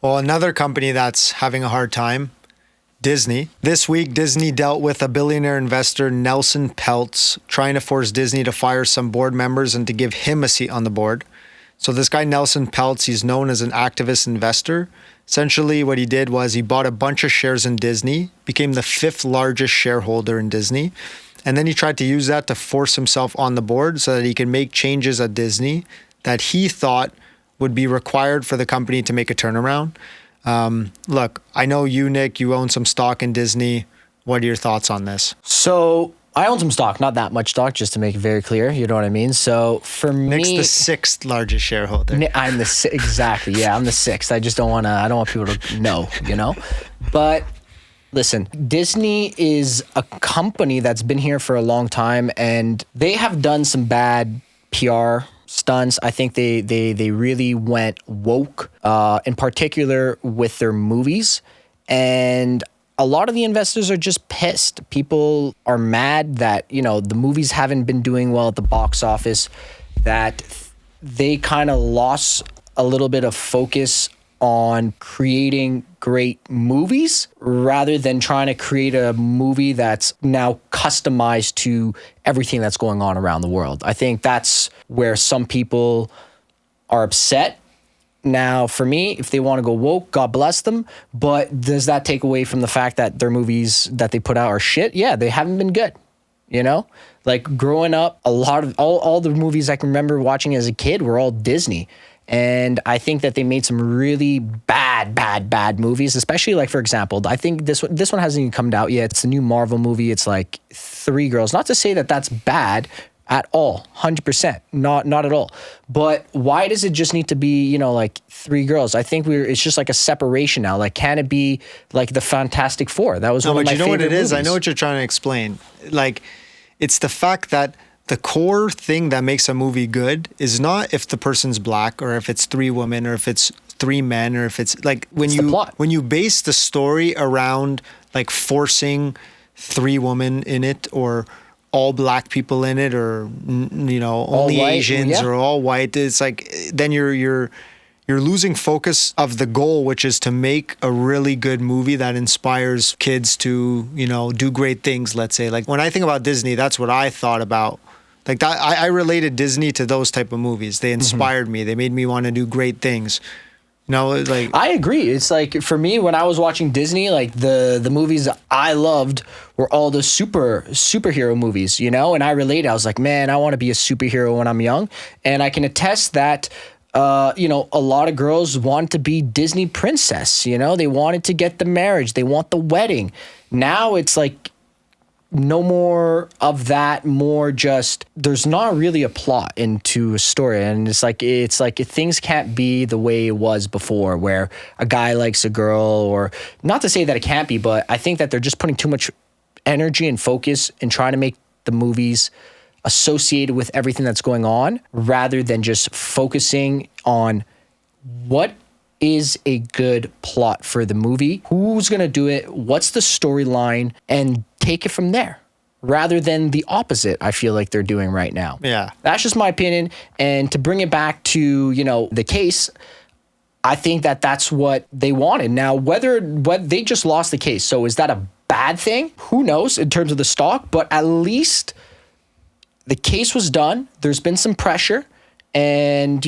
Well, another company that's having a hard time, Disney. This week, Disney dealt with a billionaire investor, Nelson Peltz, trying to force Disney to fire some board members and to give him a seat on the board. So this guy, Nelson Peltz, he's known as an activist investor. Essentially, what he did was he bought a bunch of shares in Disney, became the fifth largest shareholder in Disney. And then he tried to use that to force himself on the board so that he could make changes at Disney that he thought would be required for the company to make a turnaround. Look, I know you, Nick, you own some stock in Disney. What are your thoughts on this? So I own some stock, not that much stock, just to make it very clear. You know what I mean? So for Nick's me, the sixth largest shareholder. I'm exactly. Yeah, I'm the sixth. I just don't want people to know, But listen, Disney is a company that's been here for a long time, and they have done some bad PR stunts. I think they really went woke, in particular with their movies. And a lot of the investors are just pissed. People are mad that, the movies haven't been doing well at the box office, that they kind of lost a little bit of focus on creating great movies rather than trying to create a movie that's now customized to everything that's going on around the world. I think that's where some people are upset. Now, for me, if they want to go woke, God bless them. But does that take away from the fact that their movies that they put out are shit? Yeah, they haven't been good. Like growing up, a lot of all the movies I can remember watching as a kid were all Disney. And I think that they made some really bad movies, especially like, for example, I think this one hasn't even come out yet. It's a new Marvel movie. It's like Three Girls. Not to say that that's bad at all, 100%, not at all. But why does it just need to be, like Three Girls? I think it's just like a separation now. Like, can it be like the Fantastic Four? That was one of my favorite movies. What it is? I know what you're trying to explain. Like, it's the fact that the core thing that makes a movie good is not if the person's black or if it's three women or if it's three men or if it's like when you base the story around like forcing three women in it or all black people in it or only white, Asians or all white, it's like then you're losing focus of the goal, which is to make a really good movie that inspires kids to do great things. Let's say, like when I think about Disney, that's what I thought about. Like that, I related Disney to those type of movies. They inspired me. They made me want to do great things. I agree. It's like for me when I was watching Disney, like the movies I loved were all the superhero movies, and I related. I was like, man, I want to be a superhero when I'm young, and I can attest that. A lot of girls want to be Disney princess. They wanted to get the marriage. They want the wedding. Now it's like. No more of that, more just there's not really a plot into a story. And it's like things can't be the way it was before where a guy likes a girl, or not to say that it can't be, but I think that they're just putting too much energy and focus in trying to make the movies associated with everything that's going on rather than just focusing on what is a good plot for the movie, who's going to do it, what's the storyline, and take it from there rather than the opposite I feel like they're doing right now. Yeah. That's just my opinion. And to bring it back to, the case, I think that that's what they wanted. Now, whether they just lost the case. So is that a bad thing? Who knows in terms of the stock, but at least the case was done. There's been some pressure. And,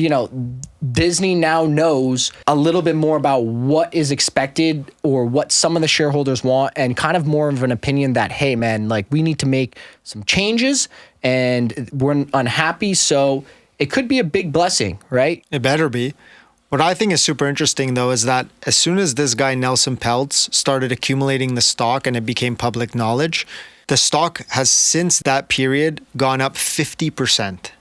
Disney now knows a little bit more about what is expected or what some of the shareholders want, and kind of more of an opinion that, hey, man, like we need to make some changes and we're unhappy. So it could be a big blessing, right? It better be. What I think is super interesting, though, is that as soon as this guy, Nelson Peltz, started accumulating the stock and it became public knowledge, the stock has since that period gone up 50%.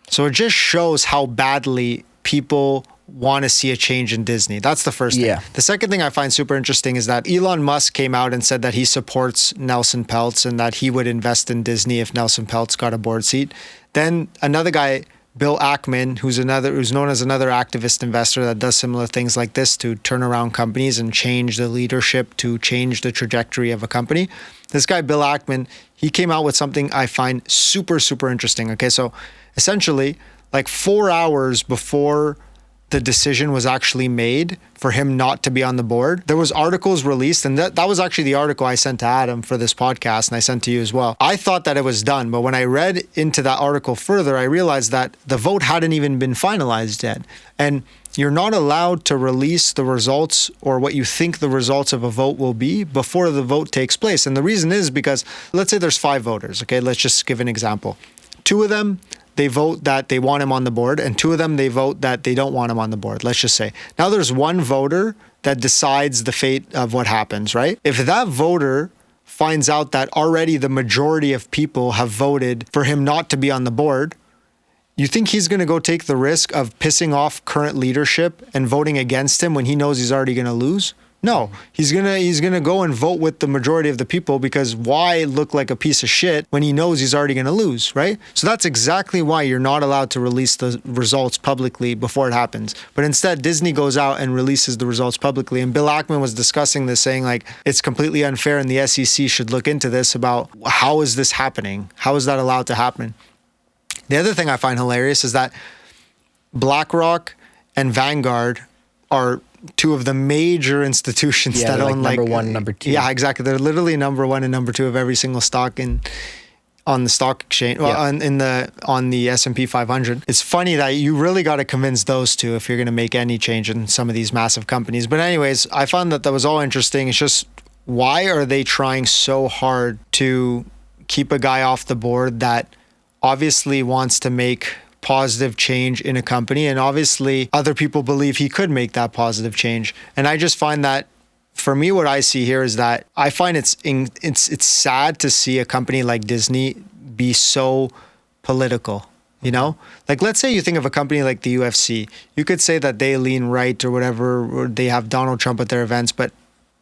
So it just shows how badly people want to see a change in Disney. That's the first thing. Yeah. The second thing I find super interesting is that Elon Musk came out and said that he supports Nelson Peltz and that he would invest in Disney if Nelson Peltz got a board seat. Then another guy, Bill Ackman, who's known as another activist investor that does similar things like this to turn around companies and change the leadership, to change the trajectory of a company. This guy, Bill Ackman, he came out with something I find super, super interesting. Okay, so essentially, like 4 hours before the decision was actually made for him not to be on the board. There was articles released, and that was actually the article I sent to Adam for this podcast, and I sent to you as well. I thought that it was done, but when I read into that article further, I realized that the vote hadn't even been finalized yet. And you're not allowed to release the results or what you think the results of a vote will be before the vote takes place. And the reason is because, let's say there's 5 voters, okay? Let's just give an example. 2 of them, they vote that they want him on the board, and 2 of them, they vote that they don't want him on the board, let's just say. Now there's 1 voter that decides the fate of what happens, right? If that voter finds out that already the majority of people have voted for him not to be on the board, you think he's going to go take the risk of pissing off current leadership and voting against him when he knows he's already going to lose? No, he's gonna go and vote with the majority of the people, because why look like a piece of shit when he knows he's already gonna lose, right? So that's exactly why you're not allowed to release the results publicly before it happens. But instead, Disney goes out and releases the results publicly. And Bill Ackman was discussing this, saying like it's completely unfair, and the SEC should look into this about how is this happening? How is that allowed to happen? The other thing I find hilarious is that BlackRock and Vanguard are 2 of the major institutions that own like number 1, number 2. Yeah, exactly. They're literally number 1 and number 2 of every single stock on the stock exchange, well, on the S&P 500. It's funny that you really got to convince those 2 if you're going to make any change in some of these massive companies. But anyways, I found that was all interesting. It's just, why are they trying so hard to keep a guy off the board that obviously wants to make positive change in a company, and obviously other people believe he could make that positive change? And I just find that, for me, what I see here is that I find it's sad to see a company like Disney be so political. You know, like, let's say you think of a company like the UFC. You could say that they lean right or whatever, or they have Donald Trump at their events, but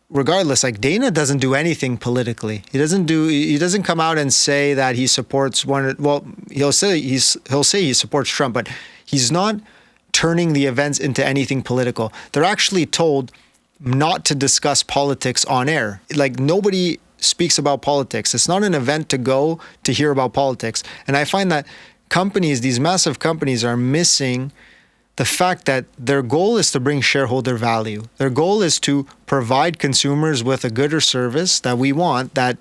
regardless, like, Dana doesn't do anything politically. He doesn't come out and say that he supports he'll say he supports Trump, but he's not turning the events into anything political. They're actually told not to discuss politics on air. Like, nobody speaks about politics. It's not an event to go to hear about politics. And I find that these massive companies are missing the fact that their goal is to bring shareholder value. Their goal is to provide consumers with a good or service that we want, that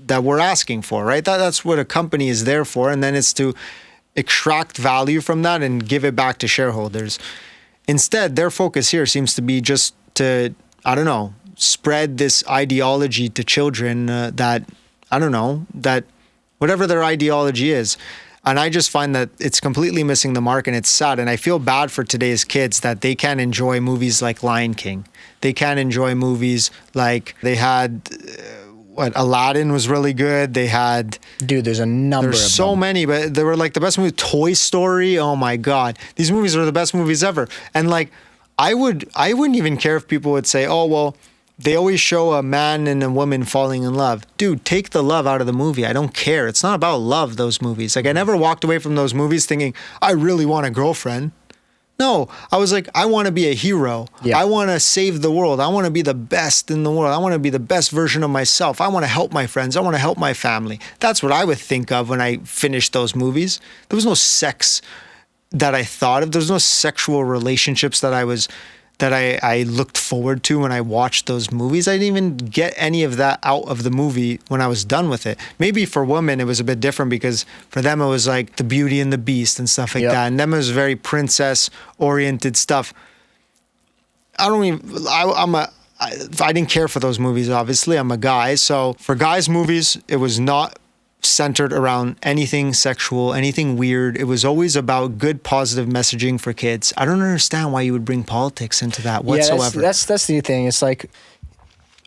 we're asking for, right? That's what a company is there for. And then it's to extract value from that and give it back to shareholders. Instead, their focus here seems to be just to, spread this ideology to children that whatever their ideology is. And I just find that it's completely missing the mark, and it's sad. And I feel bad for today's kids that they can't enjoy movies like Lion King. They can't enjoy movies like they had, Aladdin was really good. They had... Dude, there's so them. Many, but they were like the best movie. Toy Story, oh my God. These movies are the best movies ever. And like, I wouldn't even care if people would say, oh, well, they always show a man and a woman falling in love. Dude, take the love out of the movie. I don't care. It's not about love, those movies. Like, I never walked away from those movies thinking, I really want a girlfriend. No, I was like, I want to be a hero. Yeah. I want to save the world. I want to be the best in the world. I want to be the best version of myself. I want to help my friends. I want to help my family. That's what I would think of when I finished those movies. There was no sex that I thought of. There was no sexual relationships that I looked forward to when I watched those movies. I didn't even get any of that out of the movie when I was done with it. Maybe for women, it was a bit different, because for them, it was like the Beauty and the Beast and stuff like that. And them, it was very princess-oriented stuff. I didn't care for those movies, obviously. I'm a guy. So for guys' movies, it was not centered around anything sexual, anything weird. It was always about good, positive messaging for kids. I don't understand why you would bring politics into that whatsoever. Yeah, that's the thing. It's like,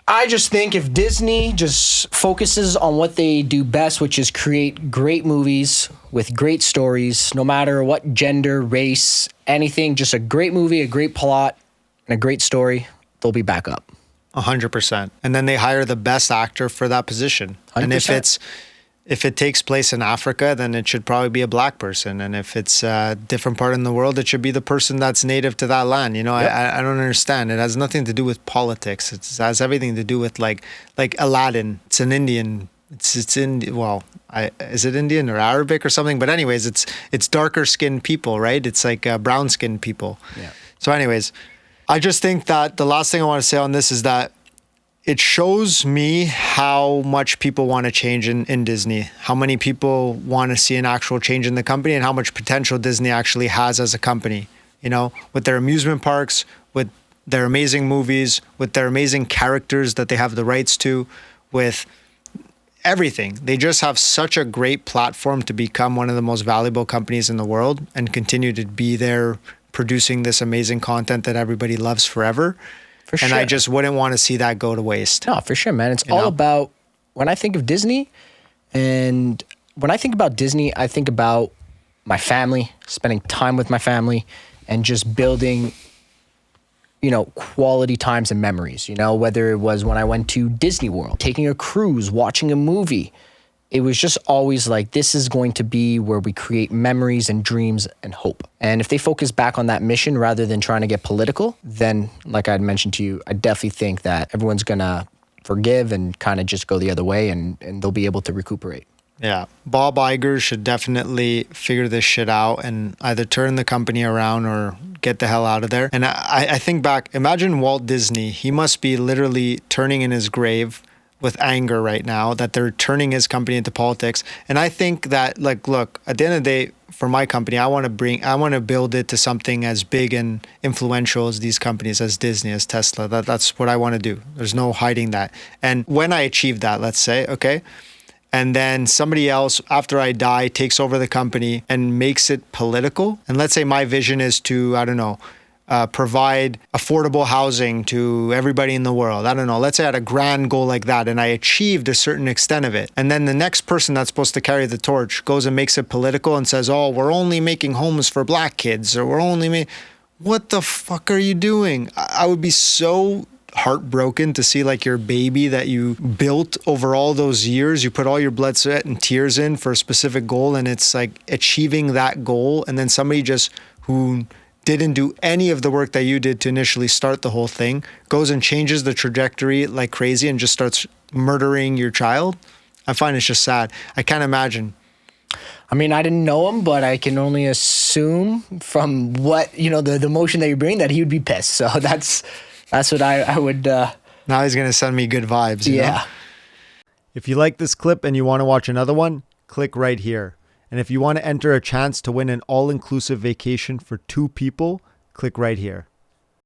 I just think if Disney just focuses on what they do best, which is create great movies with great stories, no matter what gender, race, anything, just a great movie, a great plot, and a great story, they'll be back up. 100%. And then they hire the best actor for that position. 100%. And if it takes place in Africa, then it should probably be a black person. And if it's a different part in the world, it should be the person that's native to that land. Yep. I don't understand. It has nothing to do with politics. It has everything to do with like Aladdin. It's an Indian. Is it Indian or Arabic or something? But anyways, it's darker skinned people, right? It's like brown skinned people. Yeah. So anyways, I just think that the last thing I want to say on this is that it shows me how much people want to change in Disney, how many people want to see an actual change in the company, and how much potential Disney actually has as a company, you know, with their amusement parks, with their amazing movies, with their amazing characters that they have the rights to, with everything. They just have such a great platform to become one of the most valuable companies in the world and continue to be there producing this amazing content that everybody loves forever. For sure. And I just wouldn't want to see that go to waste. No, for sure, man. It's all about, when I think of Disney, and when I think about Disney, I think about my family, spending time with my family, and just building, you know, quality times and memories, you know, whether it was when I went to Disney World, taking a cruise, watching a movie. It was just always like, this is going to be where we create memories and dreams and hope. And if they focus back on that mission rather than trying to get political, then like I'd mentioned to you, I definitely think that everyone's going to forgive and kind of just go the other way, and they'll be able to recuperate. Yeah. Bob Iger should definitely figure this shit out and either turn the company around or get the hell out of there. And I think back, imagine Walt Disney. He must be literally turning in his grave with anger right now that they're turning his company into politics. And I think that, like, look, at the end of the day, for my company, I want to build it to something as big and influential as these companies, as Disney, as Tesla. That's what I want to do. There's no hiding that. And when I achieve that, let's say, okay, and then somebody else after I die takes over the company and makes it political. And let's say my vision is to, I don't know, provide affordable housing to everybody in the world. I don't know. Let's say I had a grand goal like that and I achieved a certain extent of it. And then the next person that's supposed to carry the torch goes and makes it political and says, oh, we're only making homes for black kids, or we're only what the fuck are you doing? I would be so heartbroken to see like your baby that you built over all those years. You put all your blood, sweat, and tears in for a specific goal, and it's like achieving that goal. And then somebody just who didn't do any of the work that you did to initially start the whole thing goes and changes the trajectory like crazy and just starts murdering your child. I find it's just sad. I can't imagine. I mean, I didn't know him, but I can only assume from what, you know, the emotion that you bring, that he would be pissed. So that's what I would. Now he's going to send me good vibes. You know? If you like this clip and you want to watch another one, click right here. And if you want to enter a chance to win an all-inclusive vacation for 2 people, click right here.